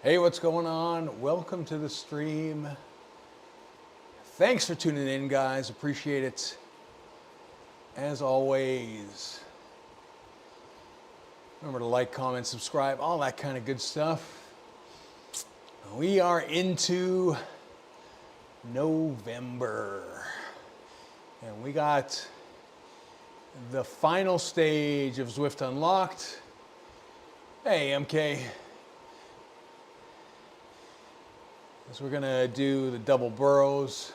Hey, what's going on? Welcome to the stream. Thanks for tuning in, guys. Appreciate it. As always, remember to like, comment, subscribe, all that kind of good stuff. We are into November, and we got the final stage of Zwift Unlocked. Hey, MK. So we're gonna do the double boroughs.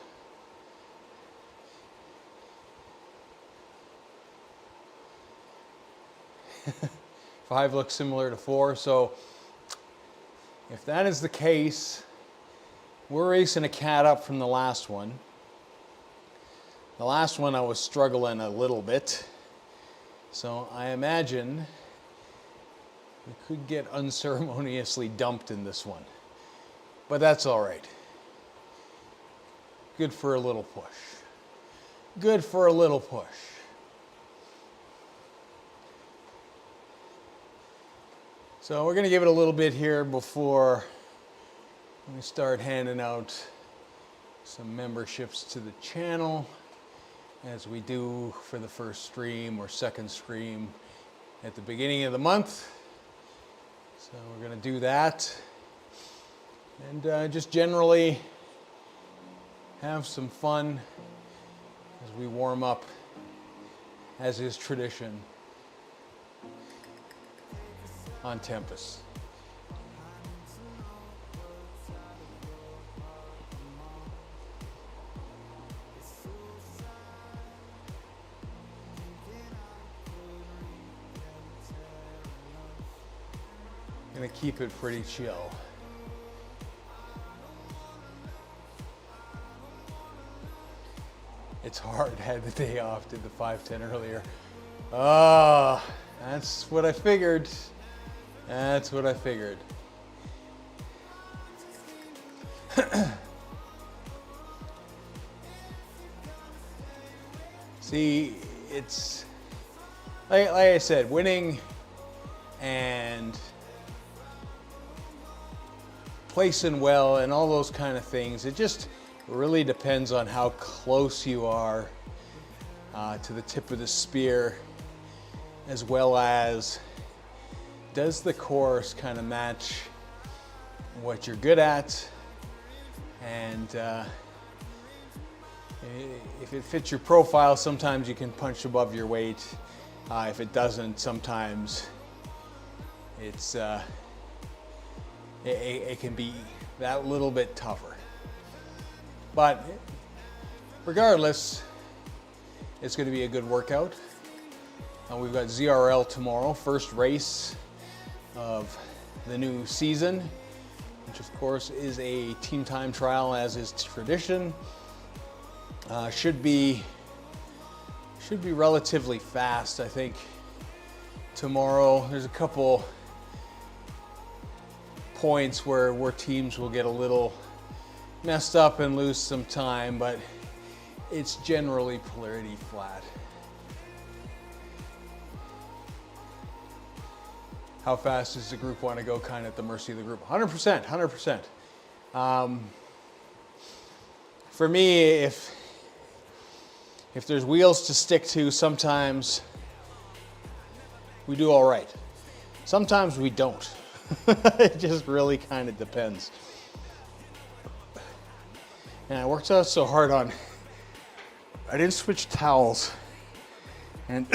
Five looks similar to four, so if that is the case, we're racing a cat up from the last one. The last one I was struggling a little bit, so I imagine we could get unceremoniously dumped in this one. But that's all right. Good for a little push. Good for a little push. So we're going to give it a little bit here before we start handing out some memberships to the channel, as we do for the first stream or second stream at the beginning of the month. So we're going to do that. And just generally have some fun as we warm up, as is tradition on Tempest. Gonna keep it pretty chill. It's hard, had the day off, did the 5:10 earlier. That's what I figured. That's what I figured. See, it's, like I said, winning and placing well and all those kind of things, it just really depends on how close you are to the tip of the spear, as well as does the course kind of match what you're good at, and if it fits your profile, sometimes you can punch above your weight. If it doesn't, sometimes it's it can be that little bit tougher. But regardless, it's going to be a good workout. We've got ZRL tomorrow, first race of the new season, which of course is a team time trial, as is tradition. Should be relatively fast, I think. Tomorrow, there's a couple points where teams will get a little messed up and lose some time, but it's generally pretty flat. How fast does the group want to go? Kind of at the mercy of the group. 100%, 100%. For me, if there's wheels to stick to, sometimes we do all right. Sometimes we don't. It just really kind of depends. And I worked out so hard on, I didn't switch towels, and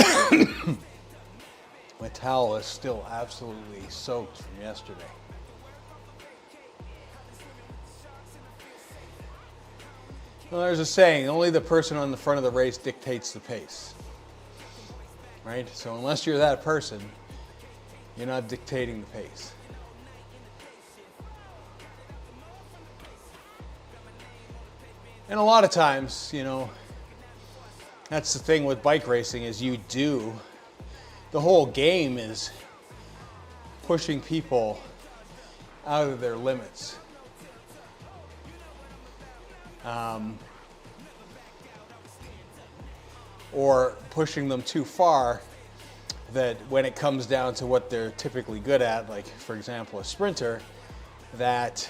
my towel is still absolutely soaked from yesterday. Well, there's a saying, only the person on the front of the race dictates the pace, right? So unless you're that person, you're not dictating the pace. And a lot of times, you know, that's the thing with bike racing, is the whole game is pushing people out of their limits. Or pushing them too far, that when it comes down to what they're typically good at, like for example a sprinter, that,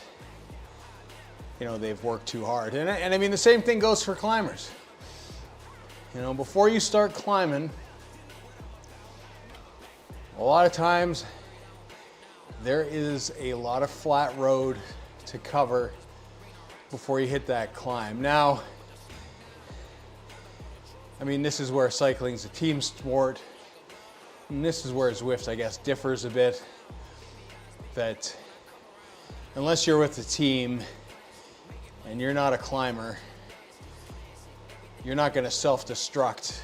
you know, they've worked too hard. And I mean, the same thing goes for climbers. You know, before you start climbing, a lot of times there is a lot of flat road to cover before you hit that climb. Now, I mean, this is where cycling's a team sport, and this is where Zwift, I guess, differs a bit, that unless you're with the team and you're not a climber, you're not gonna self-destruct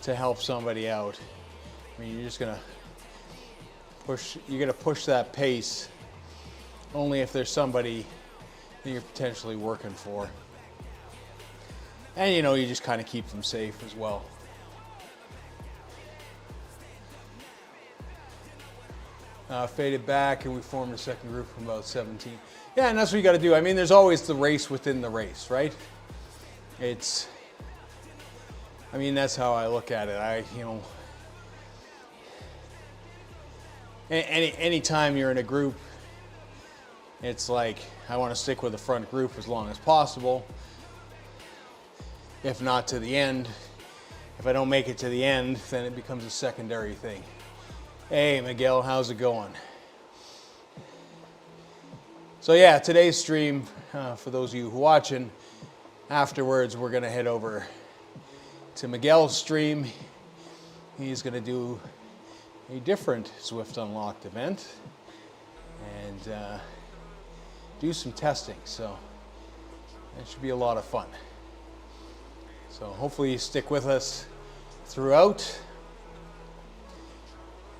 to help somebody out. I mean, you're just gonna push that pace only if there's somebody that you're potentially working for. And you know, you just kind of keep them safe as well. Faded back and we formed a second group from about 17. Yeah, and that's what you got to do. I mean, there's always the race within the race, right? I mean, that's how I look at it. You know, any time you're in a group, it's like, I want to stick with the front group as long as possible. If not to the end. If I don't make it to the end, then it becomes a secondary thing. Hey, Miguel, how's it going? So yeah, today's stream, for those of you who are watching, afterwards we're gonna head over to Miguel's stream. He's gonna do a different Zwift Unlocked event and do some testing. So that should be a lot of fun. So hopefully you stick with us throughout.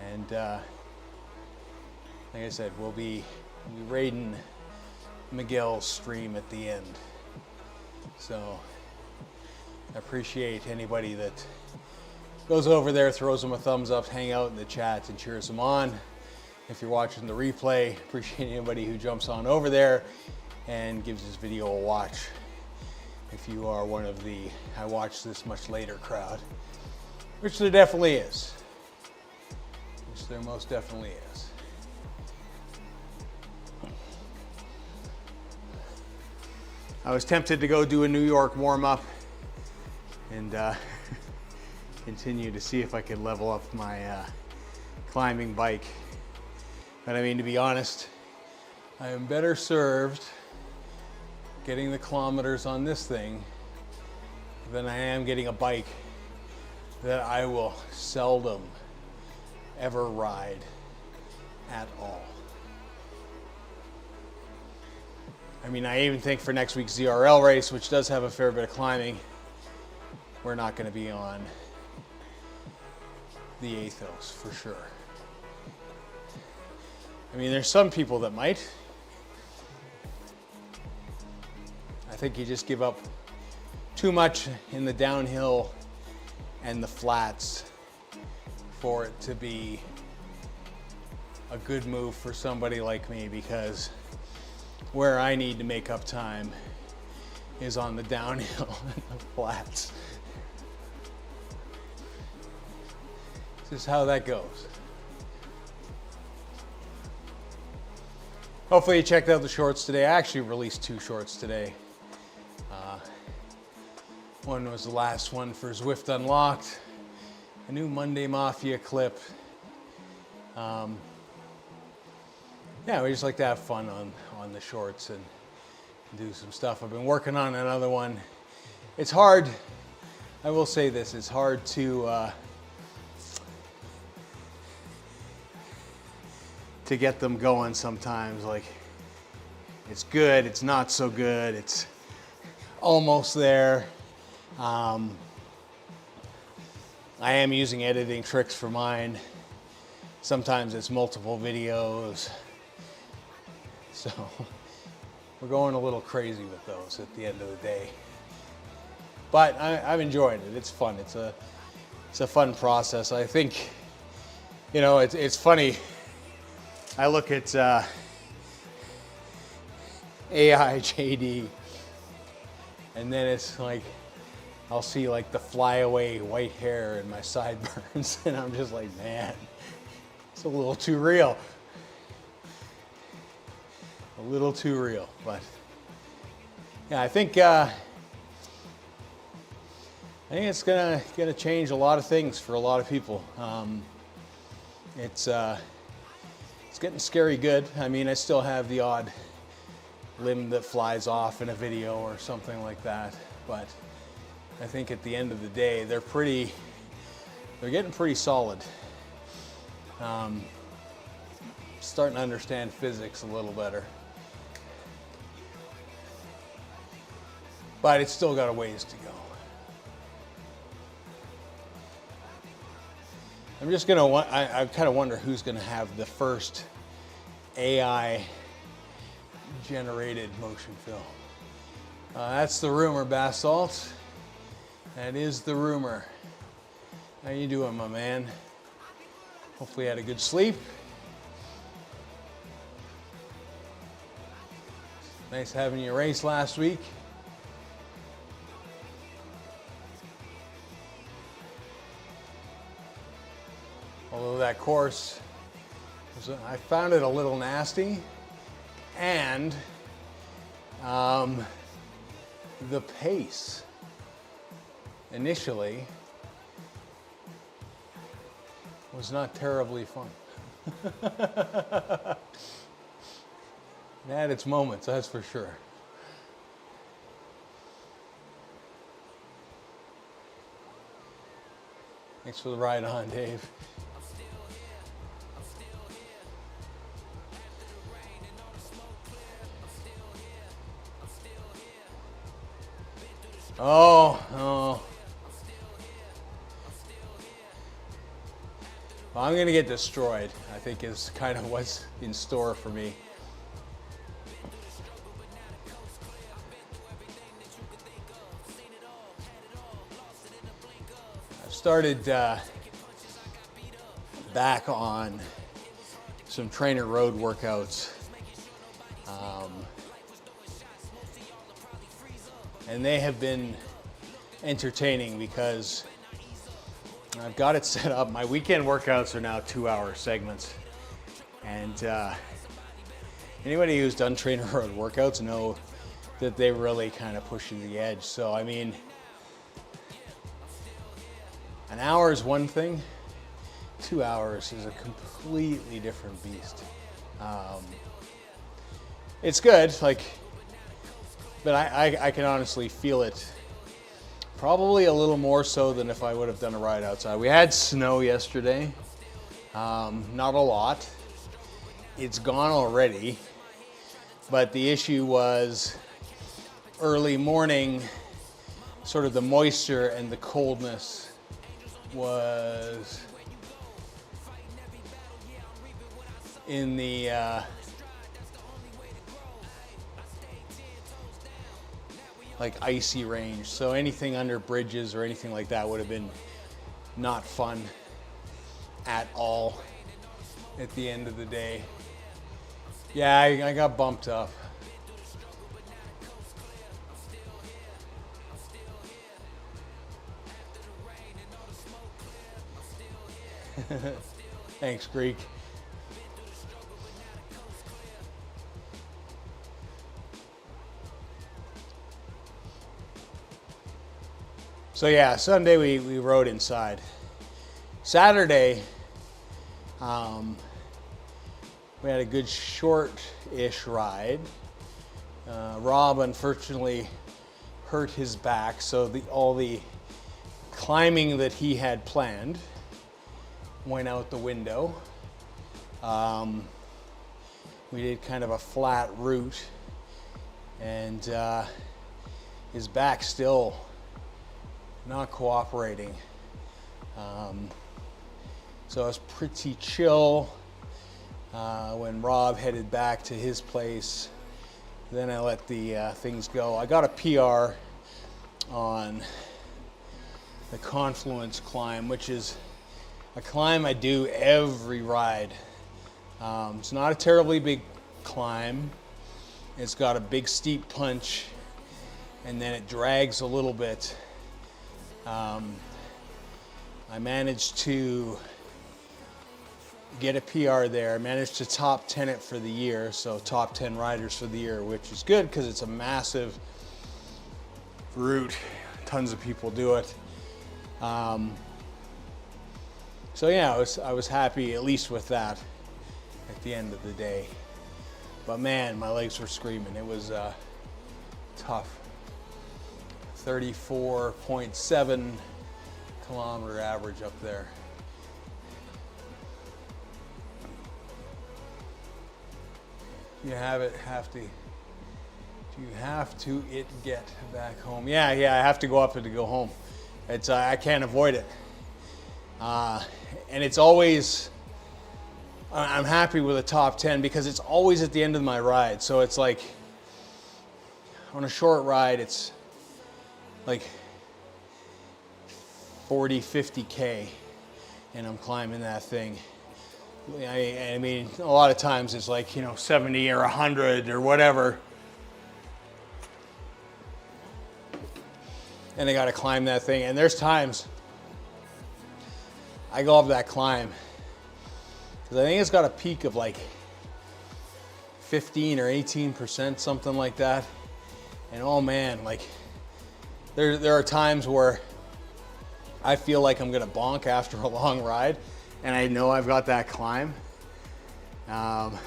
And like I said, we'll be raiding Miguel's stream at the end. So I appreciate anybody that goes over there, throws him a thumbs up, hang out in the chat and cheers him on. If you're watching the replay, appreciate anybody who jumps on over there and gives this video a watch. If you are one of the I watch this much later crowd, which there definitely is. Which there most definitely is. I was tempted to go do a New York warm-up and continue to see if I could level up my climbing bike. But I mean, to be honest, I am better served getting the kilometers on this thing than I am getting a bike that I will seldom ever ride at all. I mean, I even think for next week's ZRL race, which does have a fair bit of climbing, we're not going to be on the Athos for sure. I mean, there's some people that might. I think you just give up too much in the downhill and the flats for it to be a good move for somebody like me, because where I need to make up time is on the downhill and the flats. This is how that goes. Hopefully you checked out the shorts today. I actually released 2 shorts today. One was the last one for Zwift Unlocked, a new Monday Mafia clip. Yeah, we just like to have fun on the shorts and do some stuff. I've been working on another one. It's hard, I will say this, it's hard to get them going sometimes. Like, it's good, it's not so good, it's almost there. I am using editing tricks for mine. Sometimes it's multiple videos. So we're going a little crazy with those at the end of the day. But I'm enjoying it. It's fun. It's a fun process. I think, you know, it's funny. I look at AI JD, and then it's like, I'll see like the flyaway white hair and my sideburns, and I'm just like, man, it's a little too real. a little too real. But yeah, I think it's gonna change a lot of things for a lot of people. It's getting scary good. I mean, I still have the odd limb that flies off in a video or something like that, but I think at the end of the day, they're getting pretty solid. Starting to understand physics a little better. But it's still got a ways to go. I'm just gonna, I kind of wonder who's gonna have the first AI generated motion fill. That's the rumor, Basalt. That is the rumor. How you doing, my man? Hopefully you had a good sleep. Nice having you race last week. Although that course, I found it a little nasty, and the pace initially was not terribly fun. It had its moments, that's for sure. Thanks for the ride on, Dave. Oh. Well, I'm gonna get destroyed, I think is kind of what's in store for me. I've started back on some trainer road workouts. And they have been entertaining because I've got it set up. My weekend workouts are now 2-hour segments. And anybody who's done trainer road workouts know that they really kind of push you to the edge. So, I mean, an hour is one thing, 2 hours is a completely different beast. It's good, like, but I can honestly feel it probably a little more so than if I would have done a ride outside. We had snow yesterday, not a lot. It's gone already, but the issue was early morning, sort of the moisture and the coldness was in the like icy range. So anything under bridges or anything like that would have been not fun at all at the end of the day. Yeah, I got bumped up. Thanks, Greek. So yeah, Sunday we rode inside. Saturday, we had a good short-ish ride. Rob unfortunately hurt his back, so all the climbing that he had planned went out the window. We did kind of a flat route, and his back still not cooperating. So it was pretty chill when Rob headed back to his place. Then I let the things go. I got a PR on the Confluence climb, which is a climb I do every ride. It's not a terribly big climb. It's got a big steep punch, and then it drags a little bit. I managed to get a PR there. I managed to top 10 it for the year, so top 10 riders for the year, which is good because it's a massive route. Tons of people do it. So yeah, I was happy at least with that at the end of the day. But man, my legs were screaming. It was tough. 34.7 kilometer average up there. You have to. Do you have to get back home? Yeah, I have to go up and to go home. It's I can't avoid it. And it's always, I'm happy with a top 10 because it's always at the end of my ride. So it's like, on a short ride, it's like 40, 50K, and I'm climbing that thing. I mean, a lot of times it's like, 70 or 100 or whatever. And I got to climb that thing. And there's times I go up that climb because I think it's got a peak of like 15 or 18%, something like that. And oh man, like there are times where I feel like I'm gonna bonk after a long ride, and I know I've got that climb. Man,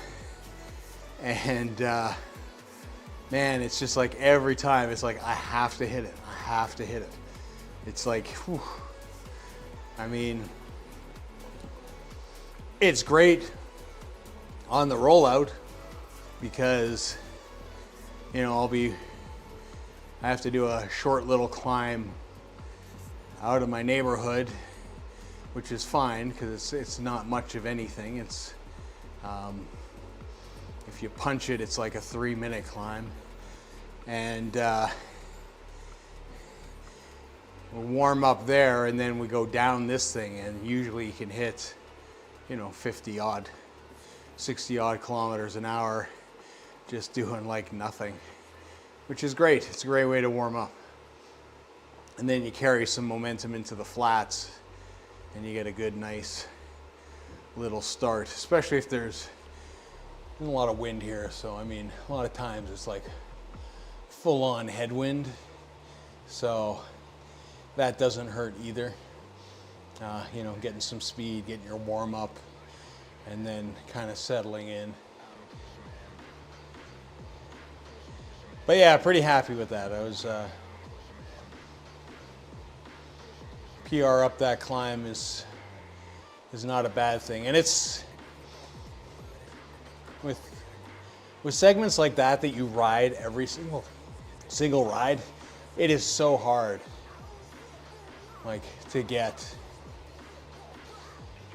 it's just like every time it's like I have to hit it. I have to hit it. It's like, whew. I mean, it's great on the rollout because, I have to do a short little climb out of my neighborhood, which is fine because it's not much of anything. It's, if you punch it, it's like a 3-minute climb. And we'll warm up there and then we go down this thing, and usually you can hit, 50 odd, 60 odd kilometers an hour just doing like nothing, which is great. It's a great way to warm up. And then you carry some momentum into the flats and you get a good, nice little start, especially if there's a lot of wind here. So, I mean, a lot of times it's like full on headwind. So that doesn't hurt either. Getting some speed, getting your warm up, and then kind of settling in. But yeah, pretty happy with that. I was PR up that climb is not a bad thing, and it's with segments like that you ride every single ride. It is so hard, like, to get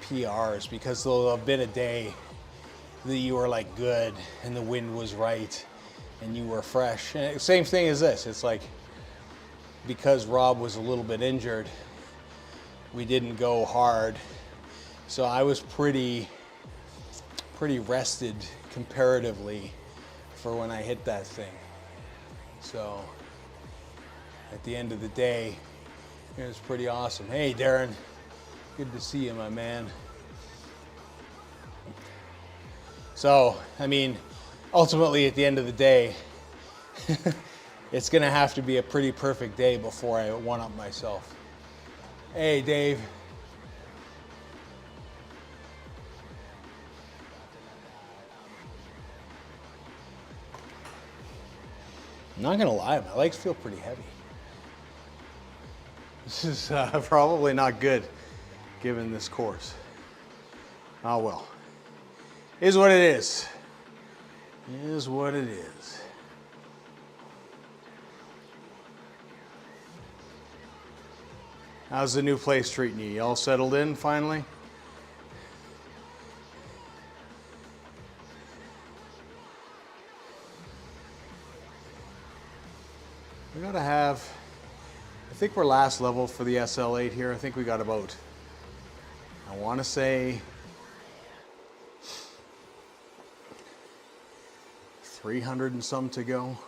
PRs because there'll have been a day that you were like good and the wind was right and you were fresh. And same thing as this. It's like, because Rob was a little bit injured, we didn't go hard. So I was pretty rested comparatively for when I hit that thing. So at the end of the day, it was pretty awesome. Hey, Darren, good to see you, my man. So, I mean, ultimately at the end of the day, it's gonna have to be a pretty perfect day before I one-up myself. Hey, Dave. I'm not gonna lie, my legs feel pretty heavy. This is probably not good given this course. Oh well. Is what it is. Is what it is. How's the new place treating you? You all settled in finally? We gotta have, I think we're last level for the SL8 here. I think we got about, I wanna say 300 and some to go.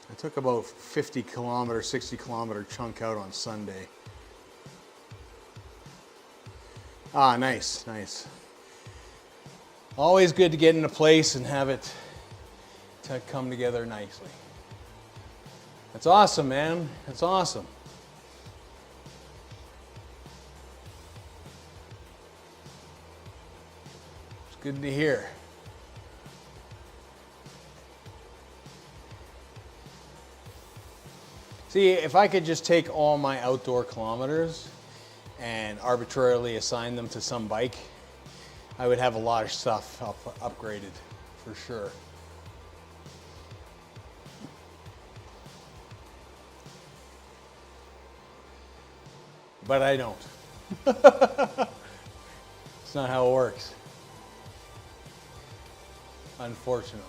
I took about 50 kilometer, 60 kilometer chunk out on Sunday. Ah, nice, nice. Always good to get into place and have it to come together nicely. That's awesome, man. That's awesome. It's good to hear. See, if I could just take all my outdoor kilometers and arbitrarily assign them to some bike, I would have a lot of stuff upgraded for sure. But I don't. It's not how it works, unfortunately.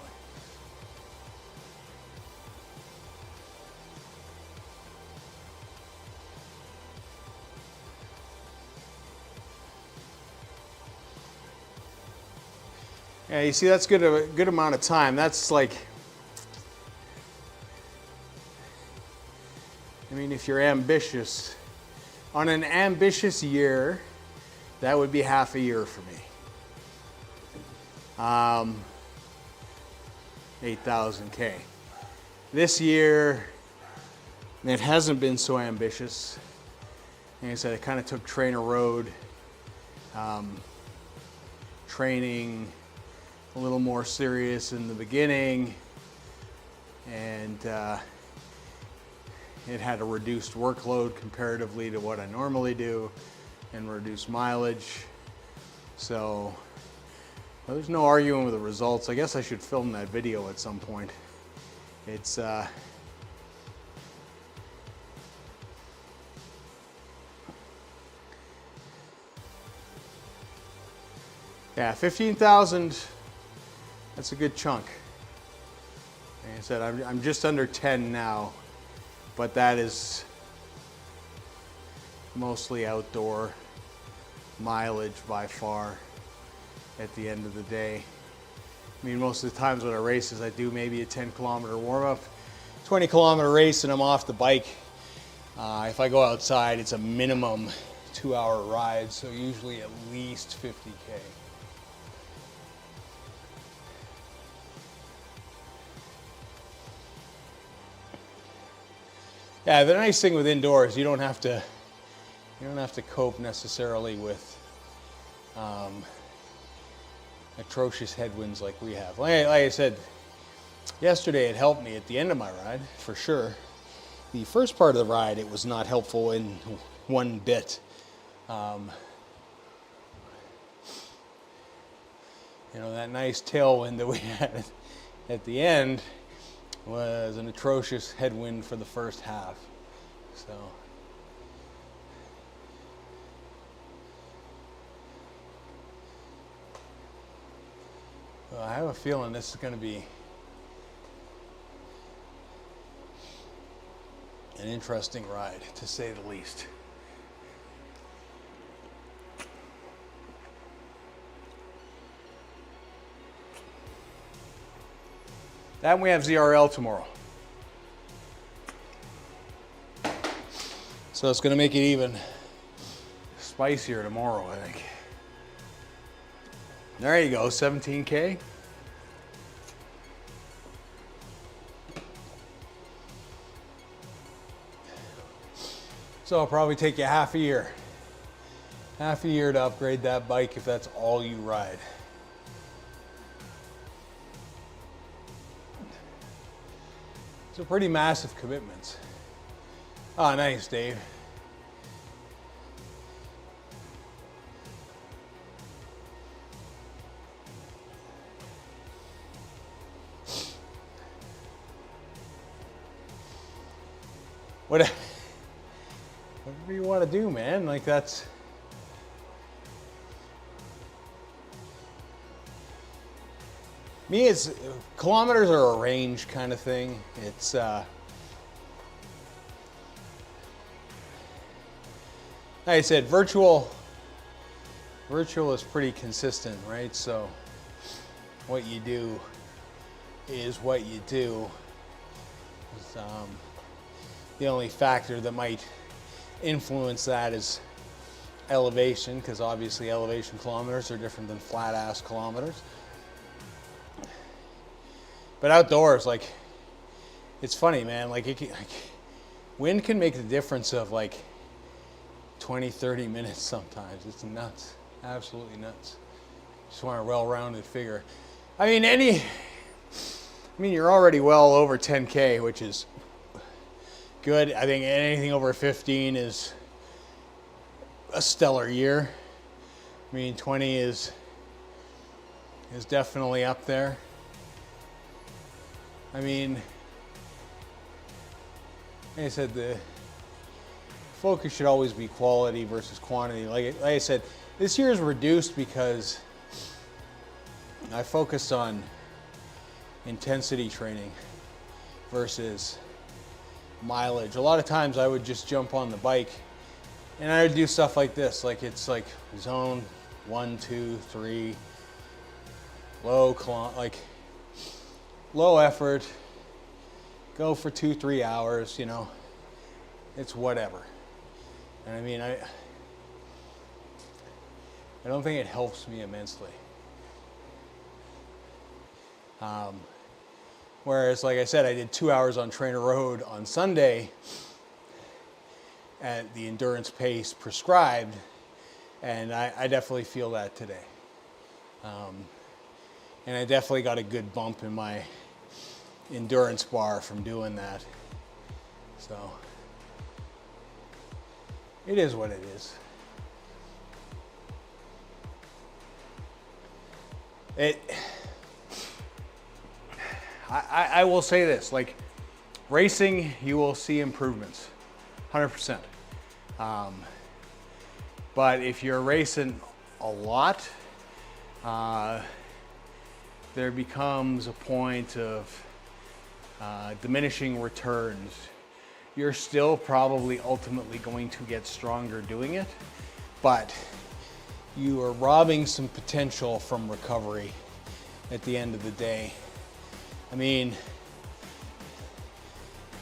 Yeah, you see, that's a good amount of time. That's like, I mean, if you're ambitious, on an ambitious year, that would be half a year for me. 8,000K. This year, it hasn't been so ambitious. Like I said, I kind of took Trainer Road, training a little more serious in the beginning, and it had a reduced workload comparatively to what I normally do and reduced mileage. So well, there's no arguing with the results. I guess I should film that video at some point. It's yeah, 15,000. That's a good chunk. Like I said, I'm just under 10 now, but that is mostly outdoor mileage by far at the end of the day. I mean, most of the times when I races, I do maybe a 10-kilometer warm-up, 20-kilometer race, and I'm off the bike. If I go outside, it's a minimum 2-hour ride, so usually at least 50K. Yeah, the nice thing with indoors, you don't have to cope necessarily with atrocious headwinds like we have. Like I said, yesterday it helped me at the end of my ride, for sure. The first part of the ride, it was not helpful in one bit. You know, that nice tailwind that we had at the end was an atrocious headwind for the first half. So well, I have a feeling this is going to be an interesting ride, to say the least. Then we have ZRL tomorrow. So it's going to make it even spicier tomorrow, I think. There you go, 17K. So it'll probably take you half a year. Half a year to upgrade that bike if that's all you ride. It's a pretty massive commitment. Oh, nice, Dave. Whatever you want to do, man. Like, that's... Me, it's kilometers are a range kind of thing. It's like I said, virtual is pretty consistent, right? So what you do is what you do. The only factor that might influence that is elevation, because obviously elevation kilometers are different than flat ass kilometers. But outdoors, like, it's funny, man. Like, wind can make the difference of like 20, 30 minutes sometimes. It's nuts, absolutely nuts. Just want a well-rounded figure. I mean, you're already well over 10K, which is good. I think anything over 15 is a stellar year. I mean, 20 is definitely up there. I mean, like I said, the focus should always be quality versus quantity. Like I said, this year is reduced because I focused on intensity training versus mileage. A lot of times I would just jump on the bike and I would do stuff like this. Like, it's like zone 1, 2, 3, low effort, go for 2-3 hours, you know, it's whatever. And I mean, I don't think it helps me immensely. Whereas, like I said, I did 2 hours on Trainer Road on Sunday at the endurance pace prescribed, and I definitely feel that today. And I definitely got a good bump in my endurance bar from doing that. So it is what it is. I will say this, like, racing, you will see improvements, 100%. But if you're racing a lot, there becomes a point of diminishing returns. You're still probably ultimately going to get stronger doing it, but you are robbing some potential from recovery at the end of the day. I mean,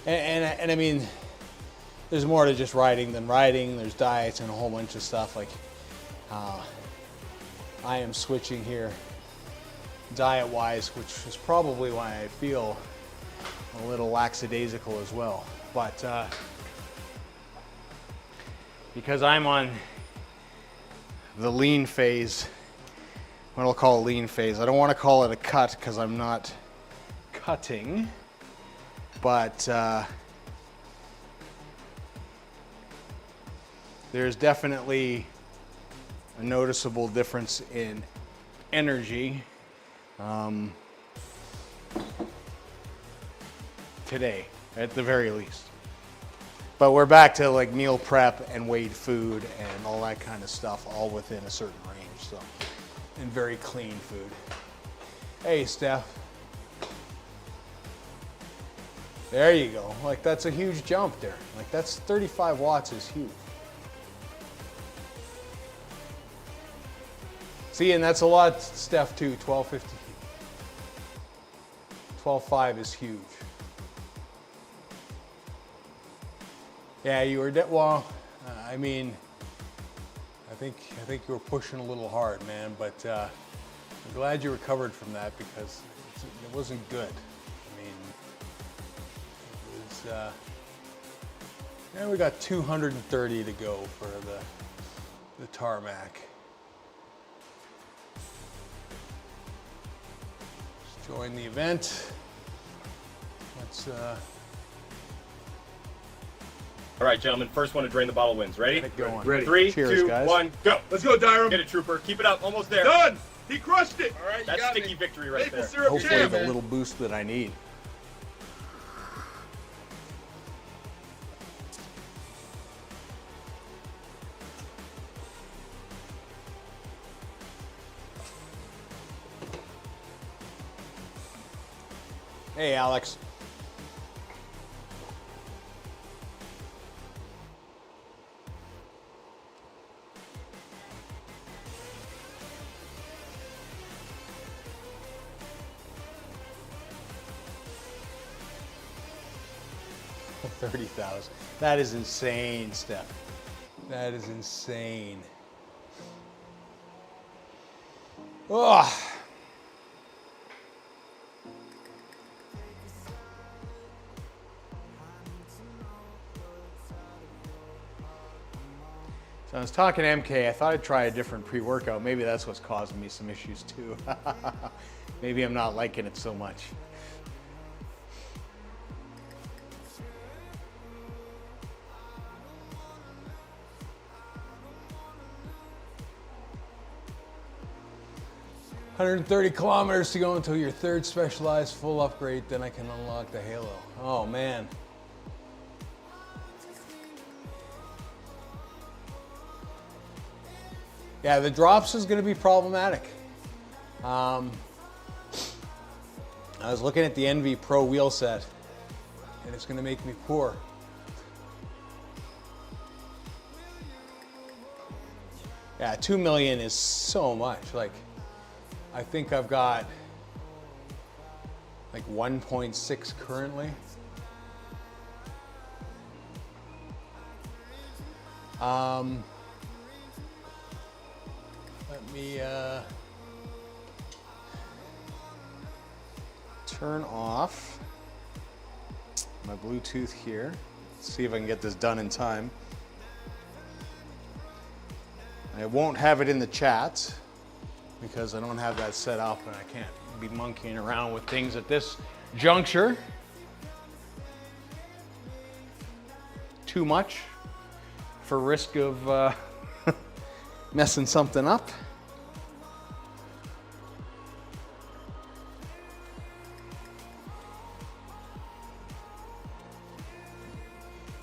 and I mean, there's more to just riding than riding. There's diets and a whole bunch of stuff. Like, I am switching here diet-wise, which is probably why I feel a little lackadaisical as well. But because I'm on the lean phase, what I'll call a lean phase. I don't want to call it a cut because I'm not cutting, but there's definitely a noticeable difference in energy today, at the very least. But we're back to like meal prep and weighed food and all that kind of stuff, all within a certain range. So, and very clean food. Hey, Steph. There you go. Like, that's a huge jump there. Like, that's 35 watts is huge. See, and that's a lot, Steph, too. 1250. 12.5 is huge. Yeah, you were well. I mean, I think you were pushing a little hard, man. But I'm glad you recovered from that because it wasn't good. I mean, it was. Yeah, we got 230 to go for the tarmac. Let's join the event. Let's. All right, gentlemen, first one to drain the bottle wins. Ready? Get going. Ready. 3, Cheers, 2, guys. 1, go. Let's go, Dyram. Get it, Trooper. Keep it up. Almost there. Done. He crushed it. All right, you That's got sticky me. victory right Maple there. syrup Hopefully jam, the man. little boost that I need. Hey, Alex. $30,000. That is insane, Steph. That is insane. Oh. So I was talking to MK, I thought I'd try a different pre-workout. Maybe that's what's causing me some issues too. Maybe I'm not liking it so much. "130 kilometers to go until your third specialized full upgrade, then I can unlock the Halo." Oh man. Yeah, the drops is going to be problematic. I was looking at the Envy Pro wheel set, and it's going to make me poor. Yeah, 2 million is so much. Like, I think I've got like 1.6 currently. Let me turn off my Bluetooth here. See if I can get this done in time. I won't have it in the chat because I don't have that set up and I can't be monkeying around with things at this juncture. Too much for risk of messing something up.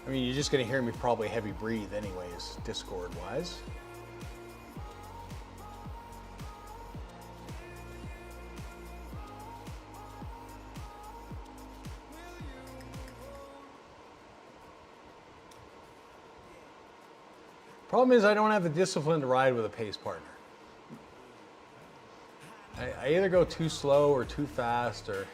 I mean, you're just gonna hear me probably heavy breathe anyways, Discord wise. Problem is I don't have the discipline to ride with a pace partner. I either go too slow or too fast, or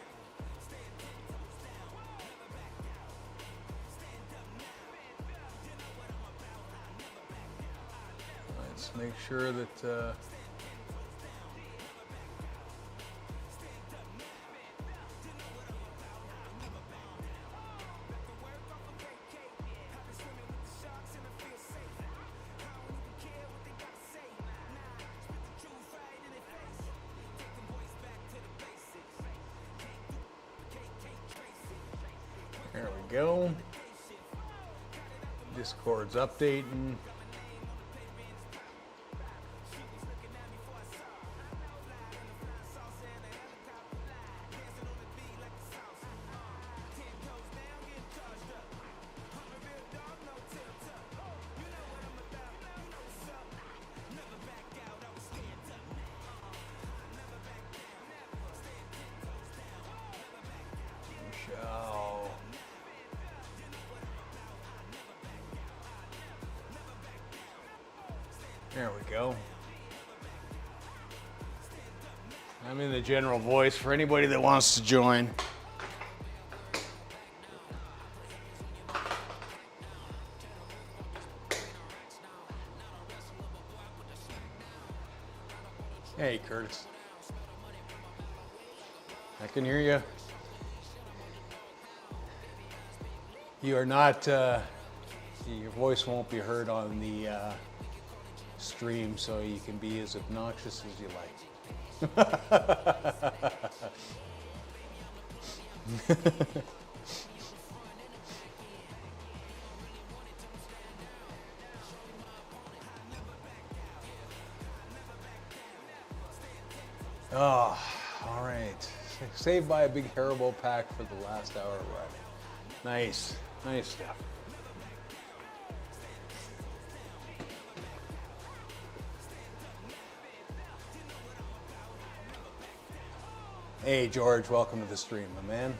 let's make sure that there we go. Discord's updating. There we go. I'm in the general voice for anybody that wants to join. Hey, Curtis. I can hear you. You are not, your voice won't be heard on the stream, so you can be as obnoxious as you like. Oh, all right. Saved by a big Haribo pack for the last hour of riding. Nice, nice stuff. Hey, George, welcome to the stream, my man.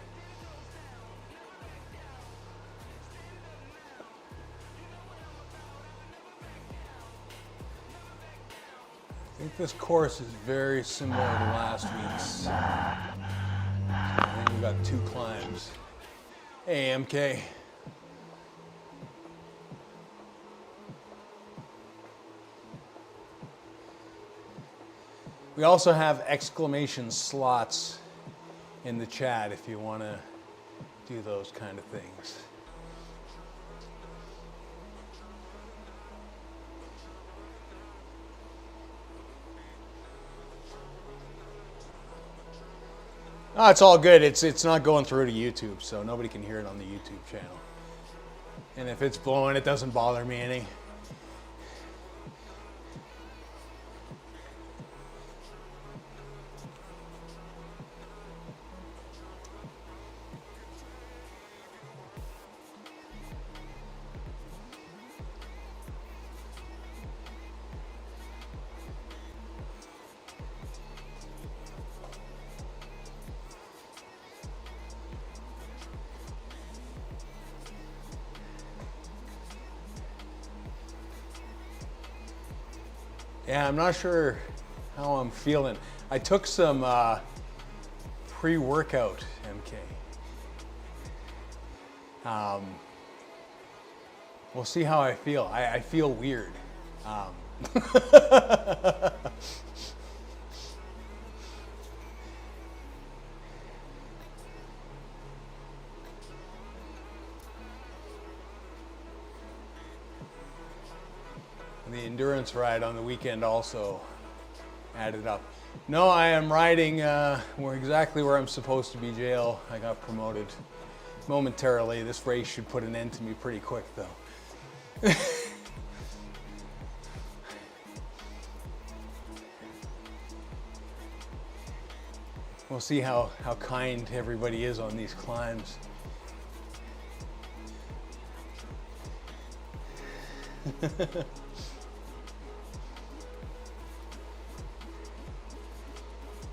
I think this course is very similar to last week's. So I think we've got 2 climbs. Hey, MK. We also have exclamation slots in the chat if you want to do those kind of things. Oh, it's all good. It's not going through to YouTube, so nobody can hear it on the YouTube channel. And if it's blowing, it doesn't bother me any. Yeah, I'm not sure how I'm feeling. I took some pre-workout, MK. We'll see how I feel. I feel weird. The endurance ride on the weekend also added up. No, I am riding exactly where I'm supposed to be, JL. I got promoted momentarily. This race should put an end to me pretty quick, though. We'll see how kind everybody is on these climbs.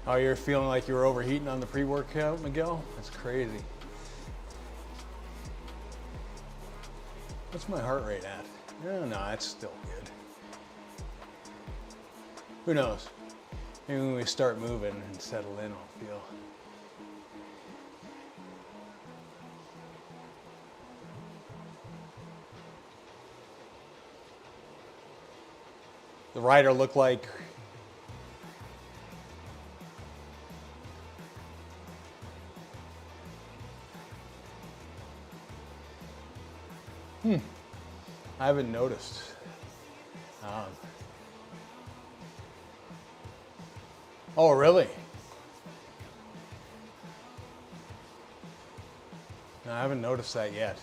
Oh, you're feeling like you were overheating on the pre-workout, Miguel? That's crazy. What's my heart rate at? Oh, no, that's still good. Who knows? Maybe when we start moving and settle in, I'll feel. The rider looked like I haven't noticed. Oh, really? No, I haven't noticed that yet.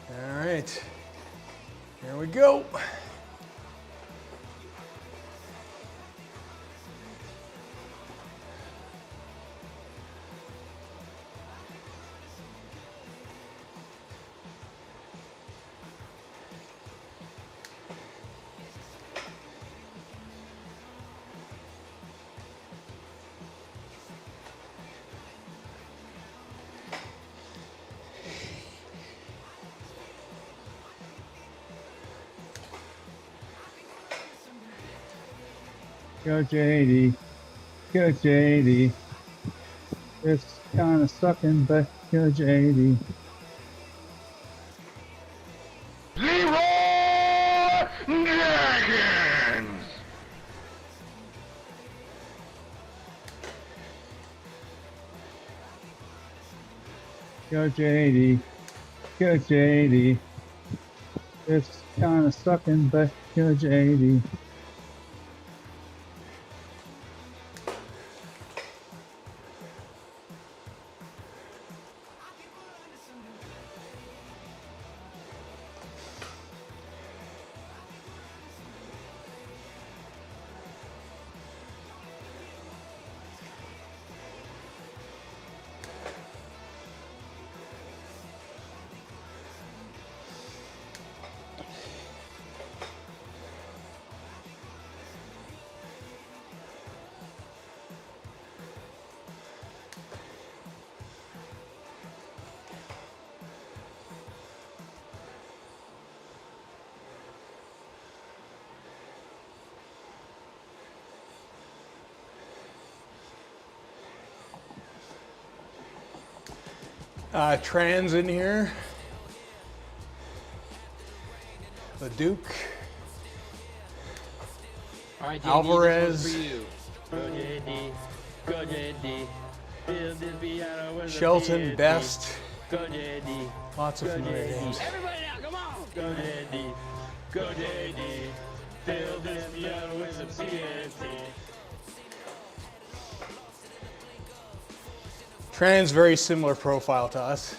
All right, here we go. Go JD, go JD. It's kind of sucking, but go JD. Dragons! Go JD, go JD. It's kind of sucking, but go JD. Trans in here. The Duke. All right, JD, Alvarez. this one's for you. Go JD, go JD. Build this piano with a Shelton, PhD. Best. Go JD. Lots of Go familiar JD. names. Everybody now, come on. Go JD, go JD. Build this piano with some CNC. Trans, very similar profile to us.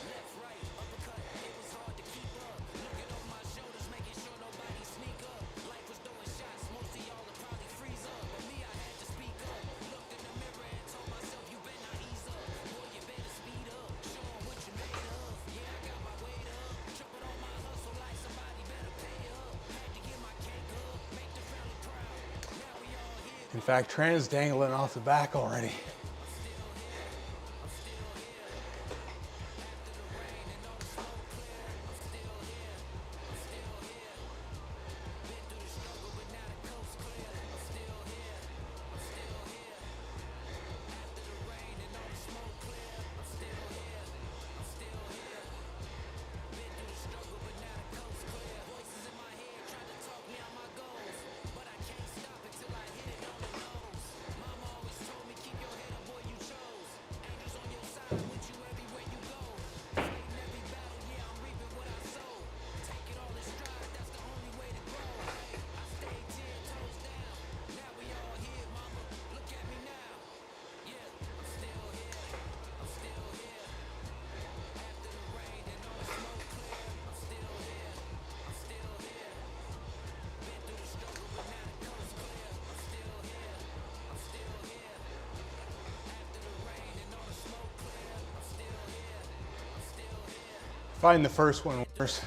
In fact, Trans dangling off the back already. Find the first one worse.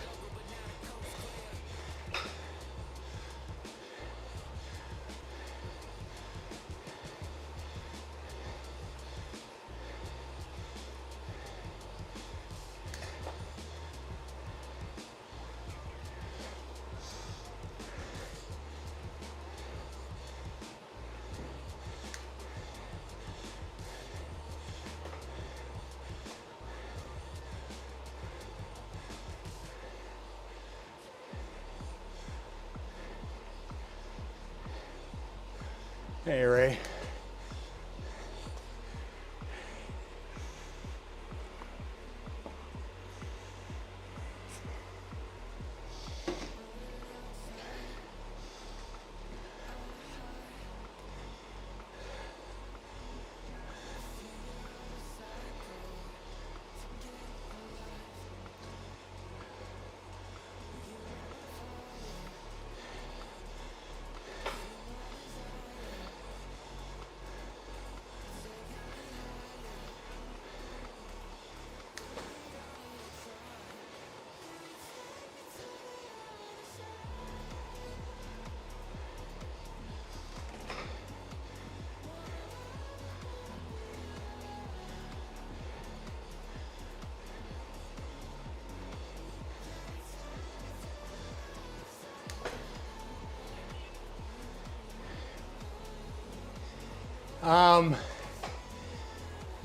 Hey, Ray.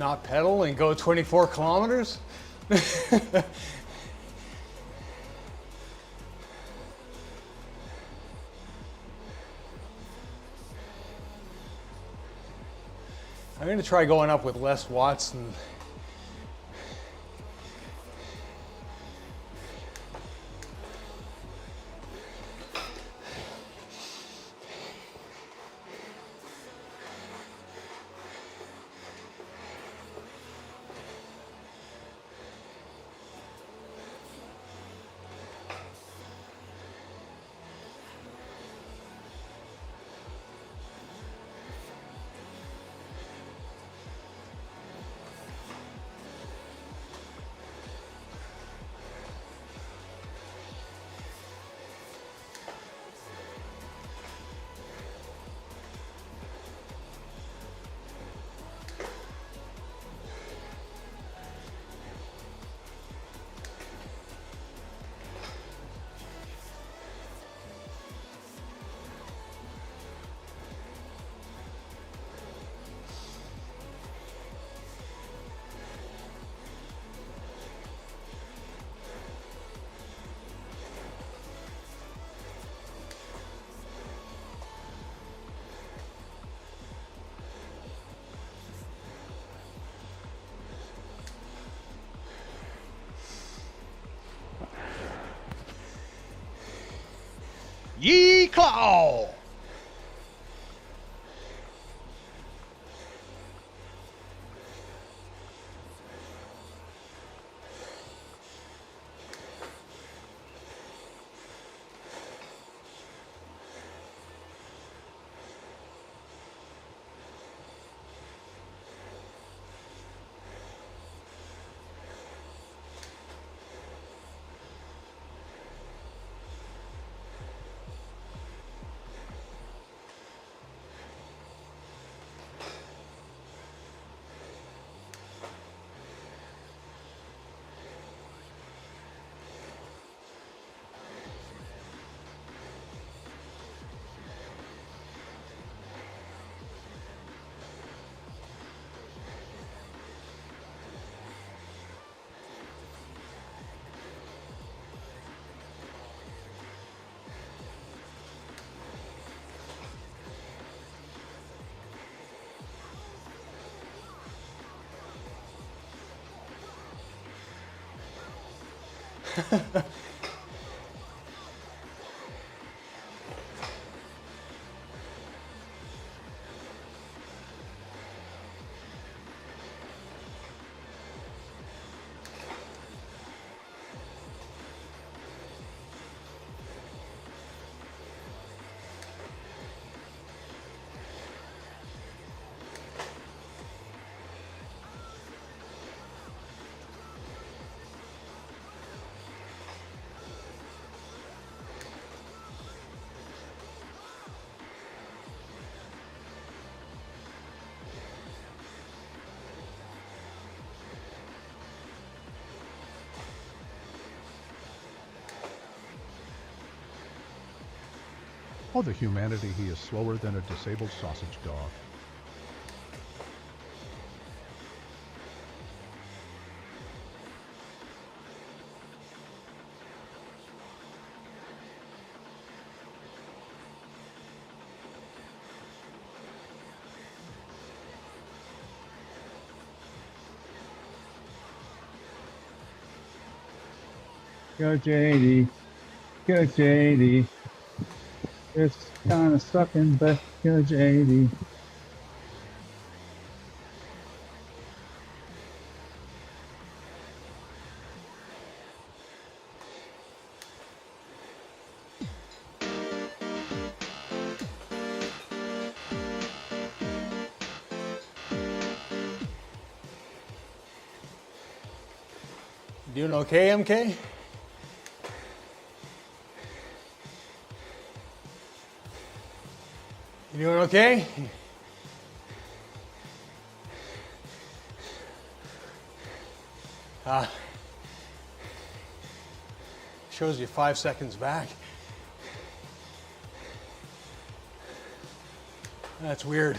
Not pedal and go 24 kilometers? I'm going to try going up with less watts and Ye Claw! Oh, the humanity, he is slower than a disabled sausage dog. Go JD. Go JD. It's kind of sucking, but go JD. Doing okay, MK? You doing okay? Shows you 5 seconds back. That's weird.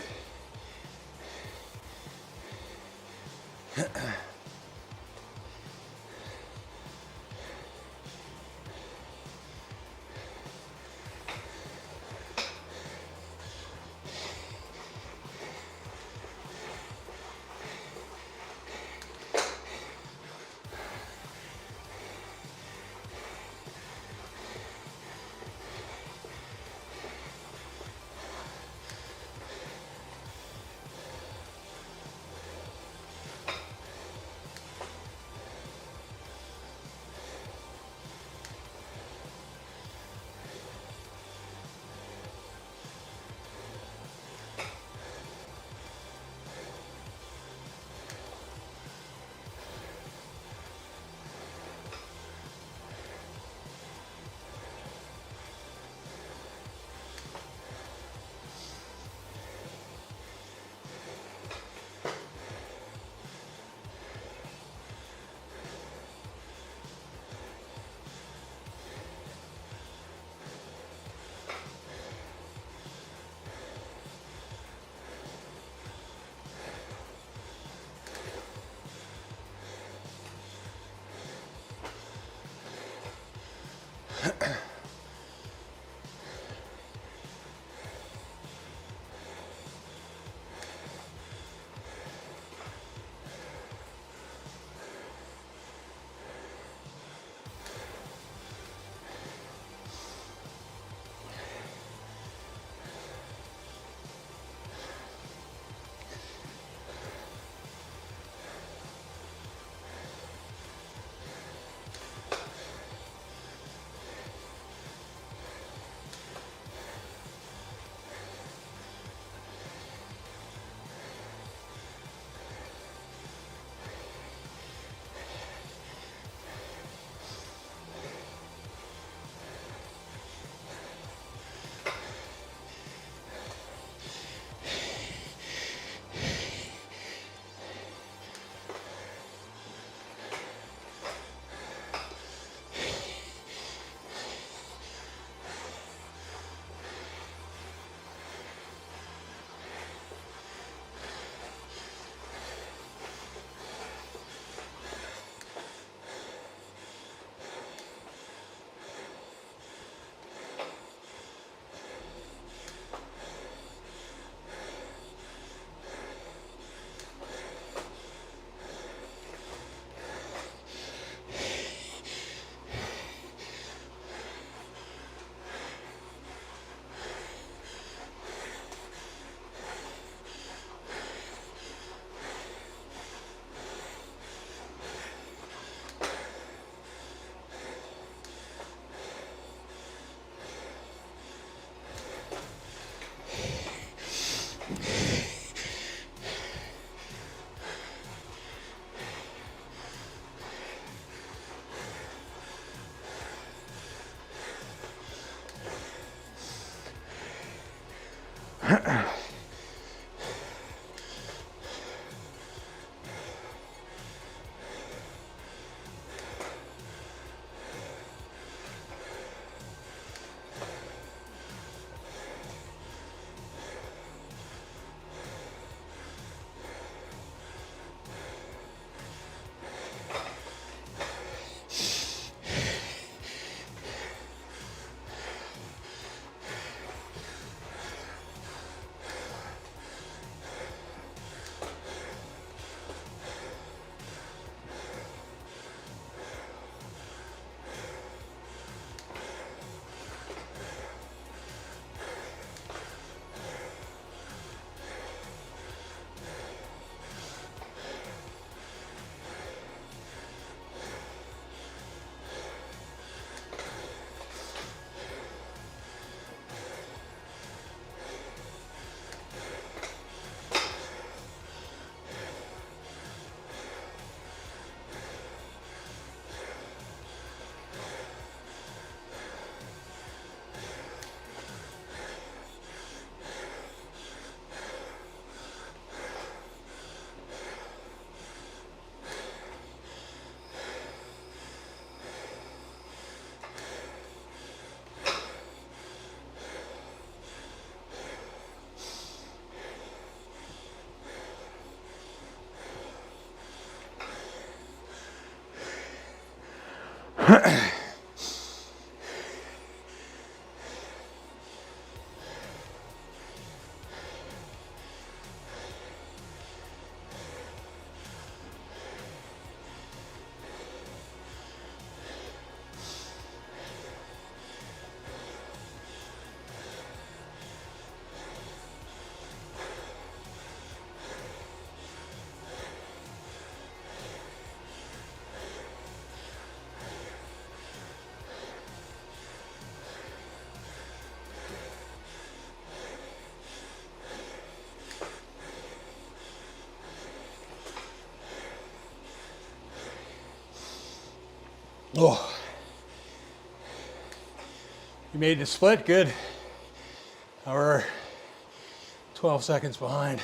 Oh, you made the split, good. We're 12 seconds behind.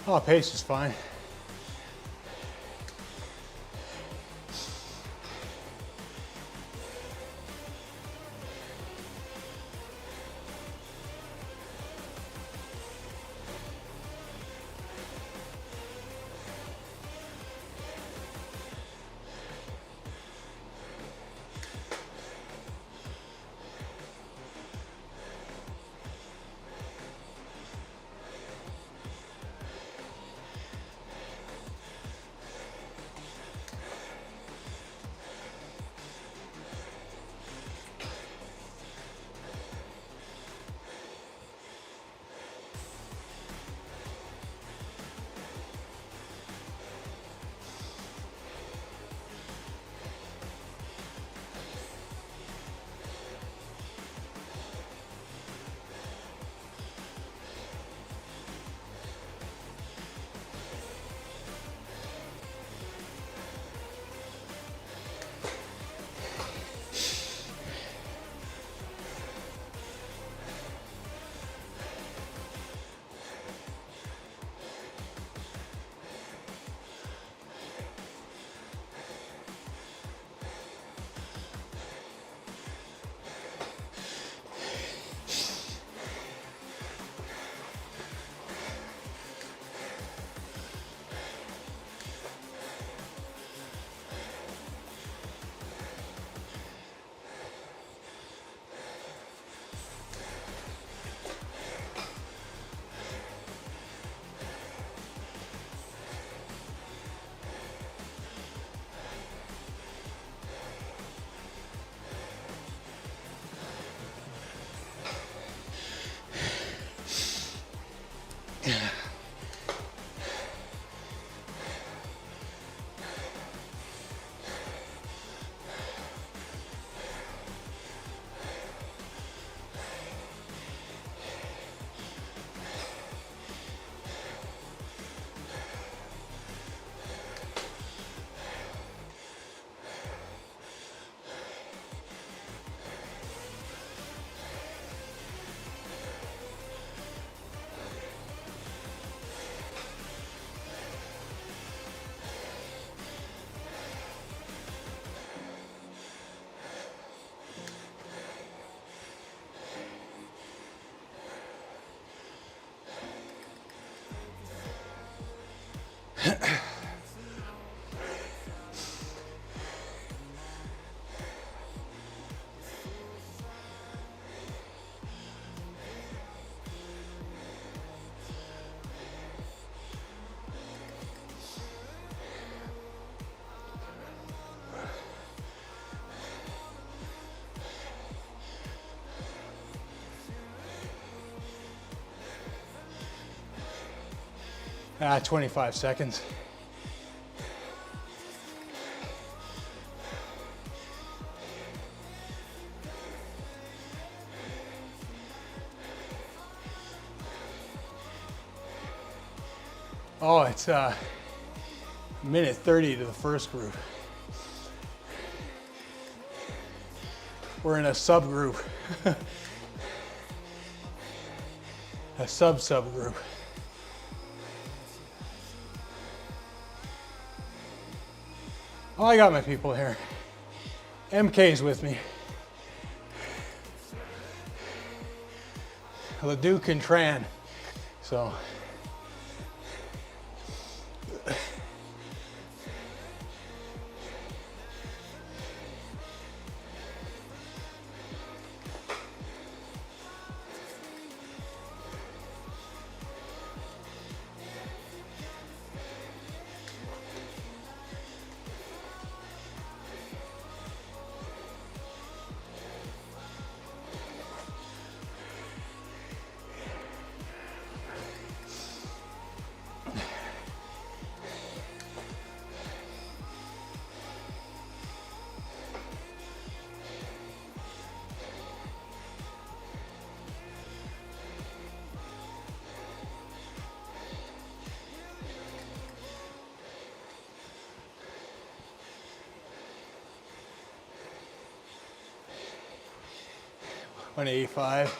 Oh, pace is fine. 25 seconds. Oh, it's minute 30 to the first group. We're in a subgroup, a subgroup. Oh, I got my people here. MK's with me. LeDuc and Tran. So. $185.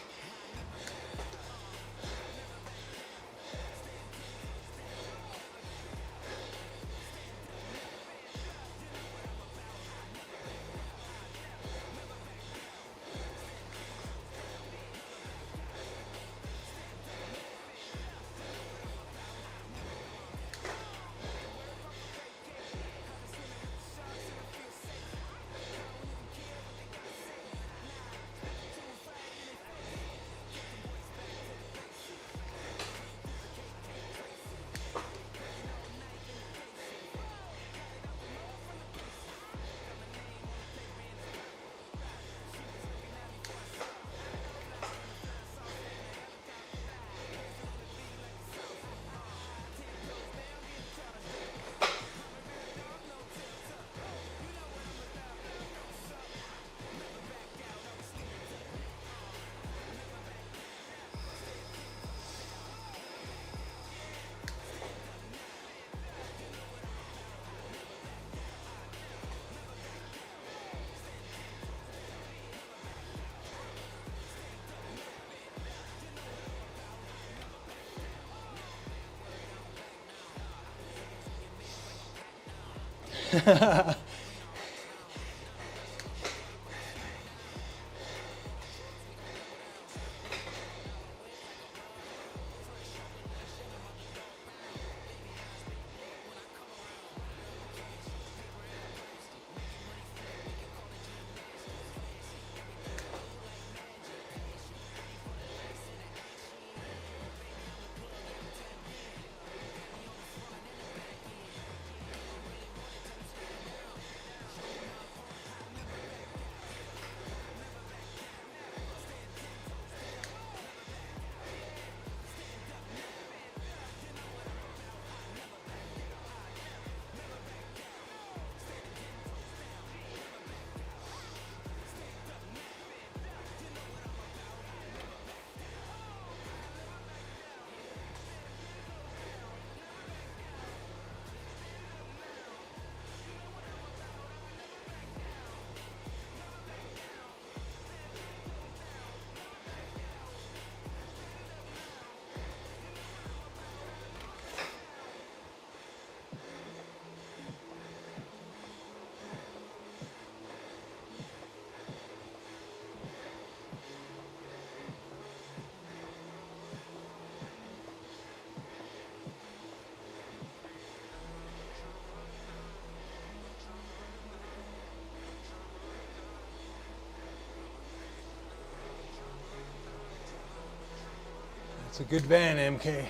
It's a good van, MK.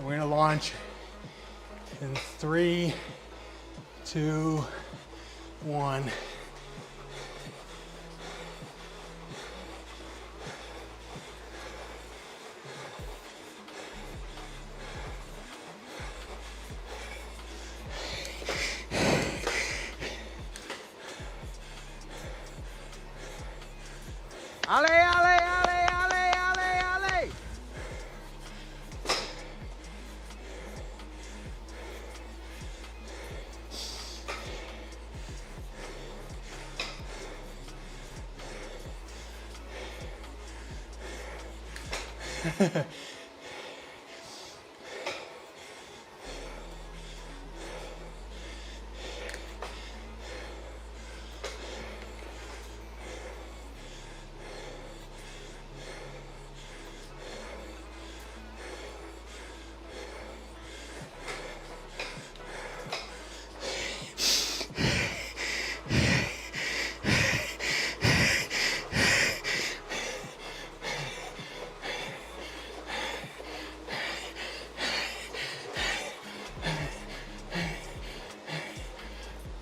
We're gonna launch in 3, 2, 1. Ale, ale, ale, ale, ale, ale.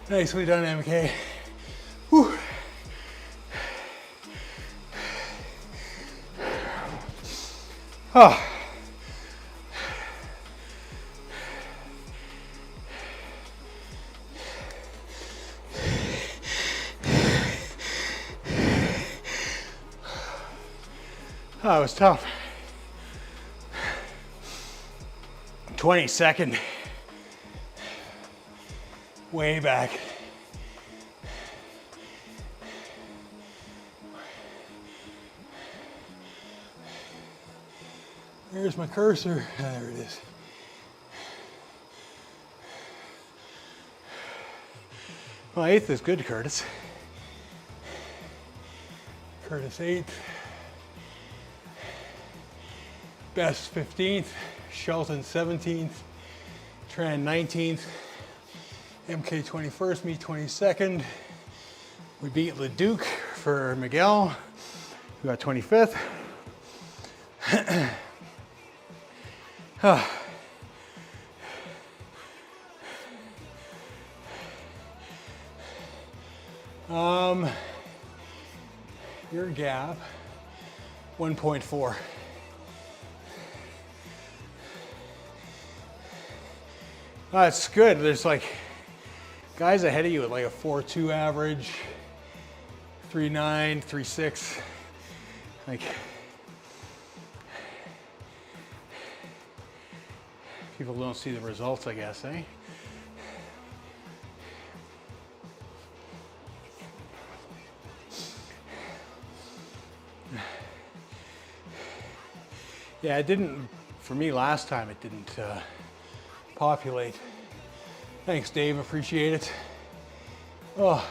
Nicely done, MK. Whew. Oh. Oh, it was tough. 22nd. Way back. There's my cursor. There it is. Well, 8th is good, Curtis. Curtis 8th. Best 15th. Shelton 17th. Tran 19th. MK 21st, me 22nd. We beat Leduc for Miguel, who got 25th. Your gap, 1.4. That's good. There's like guys ahead of you with like a 4.2 average, 3.9, 3.6. Like, people don't see the results, I guess, eh? Yeah, it didn't, for me last time, it didn't populate. Thanks, Dave, appreciate it. Oh.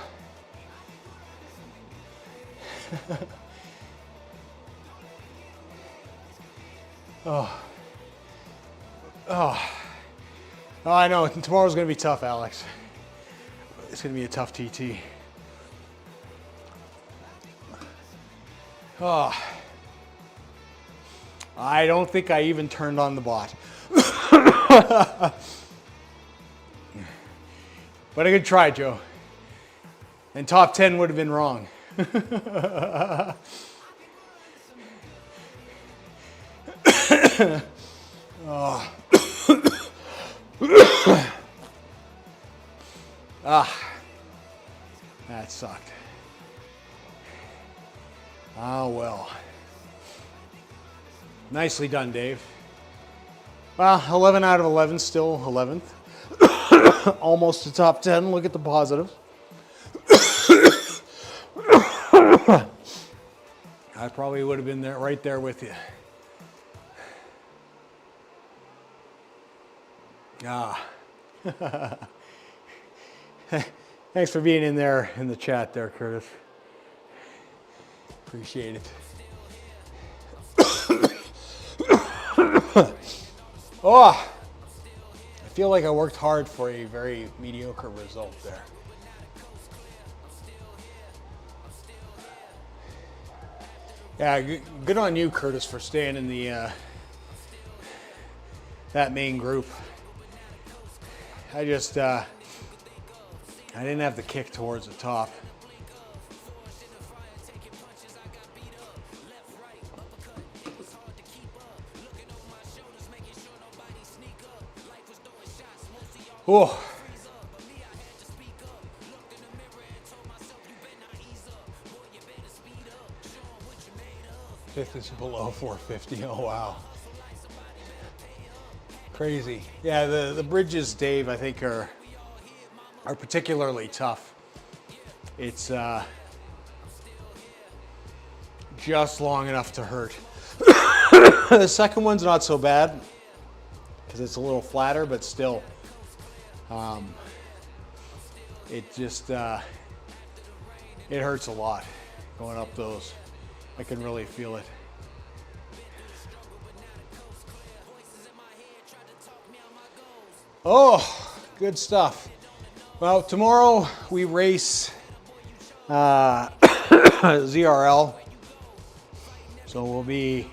Oh. Oh. Oh, I know, tomorrow's gonna be tough, Alex. It's gonna be a tough TT. Oh. I don't think I even turned on the bot. But I could try, Joe. And top 10 would have been wrong. Oh. Ah, that sucked. Ah, well. Nicely done, Dave. Well, 11 out of 11, still 11th. Almost to top 10. Look at the positives. I probably would have been there, right there with you. Ah. Thanks for being in there in the chat there, Curtis. Appreciate it. Oh, I feel like I worked hard for a very mediocre result there. Yeah, good on you, Curtis, for staying in the that main group. I just I didn't have the kick towards the top. Oh. 5th is below 450. Oh, wow. Crazy. Yeah, the bridges, Dave, I think are particularly tough. It's just long enough to hurt. The second one's not so bad because it's a little flatter, but still, it just it hurts a lot going up those. I can really feel it. Oh, good stuff. Well, tomorrow we race ZRL. So we'll be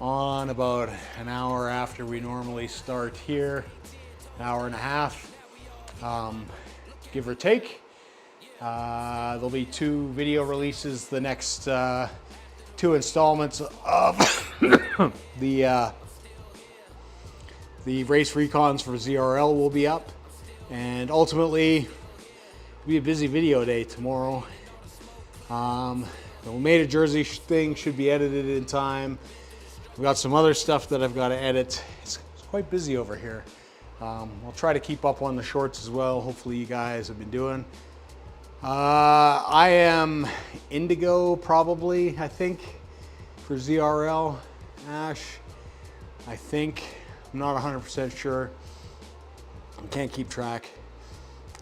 on about an hour after we normally start here, an hour and a half, give or take. There'll be 2 video releases, the next 2 installments of the race recons for ZRL will be up, and ultimately it'll be a busy video day tomorrow. The Made of Jersey thing should be edited in time. We've got some other stuff that I've got to edit. It's quite busy over here. I'll try to keep up on the shorts as well. Hopefully you guys have been doing. I am Indigo probably, I think, for ZRL. Ash, I think. I'm not 100% sure. I can't keep track.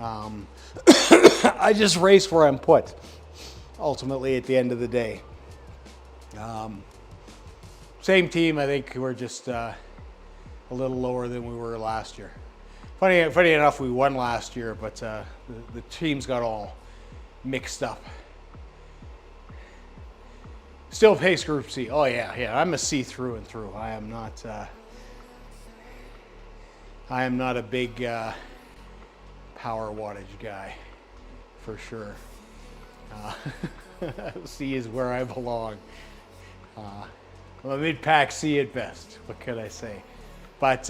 I just race where I'm put, ultimately, at the end of the day. Same team, I think we're just a little lower than we were last year. Funny enough, we won last year, but the teams got all mixed up. Still pace group C. Oh yeah, I'm a C through and through. I am not a big power wattage guy, for sure. C is where I belong. Well, mid-pack C at best. What can I say? But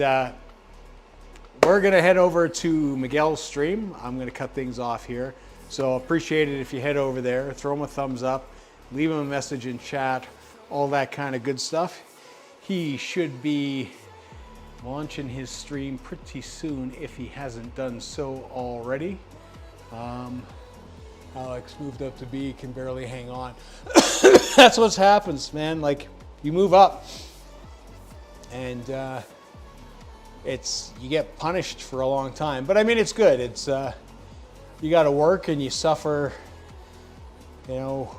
we're going to head over to Miguel's stream. I'm going to cut things off here. So appreciate it if you head over there. Throw him a thumbs up. Leave him a message in chat. All that kind of good stuff. He should be launching his stream pretty soon if he hasn't done so already. Alex moved up to B, can barely hang on. That's what happens, man. Like, you move up and you get punished for a long time. But I mean, it's good. It's you got to work and you suffer, you know,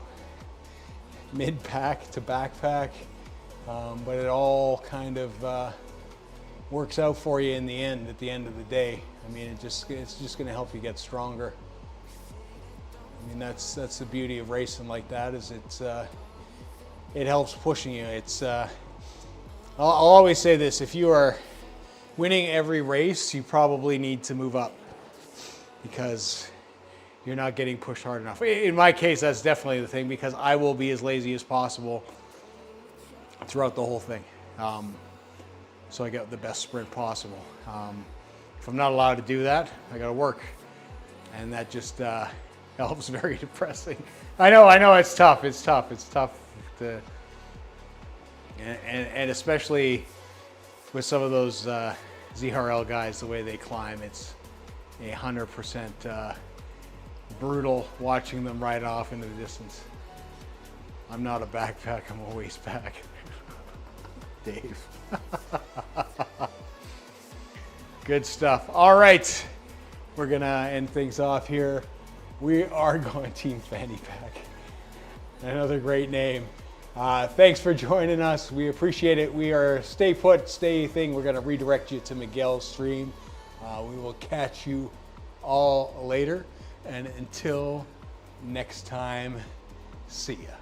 mid-pack to backpack. But it all kind of works out for you in the end, at the end of the day. I mean, it's just going to help you get stronger. I mean, that's the beauty of racing like that, is it helps pushing you. I'll always say this: if you are winning every race, you probably need to move up because you're not getting pushed hard enough. In my case, that's definitely the thing, because I will be as lazy as possible throughout the whole thing, so I get the best sprint possible. If I'm not allowed to do that, I got to work, and that just helps. Very depressing. I know it's tough. It's tough to, and especially with some of those ZRL guys, the way they climb, it's 100% brutal watching them ride off into the distance. I'm not a backpack, I'm a waist pack. Dave. Good stuff. All right, we're gonna end things off here. We are going Team Fanny Pack. Another great name. Thanks for joining us. We appreciate it. We are stay put, stay thing. We're gonna redirect you to Miguel's stream. We will catch you all later. And until next time, see ya.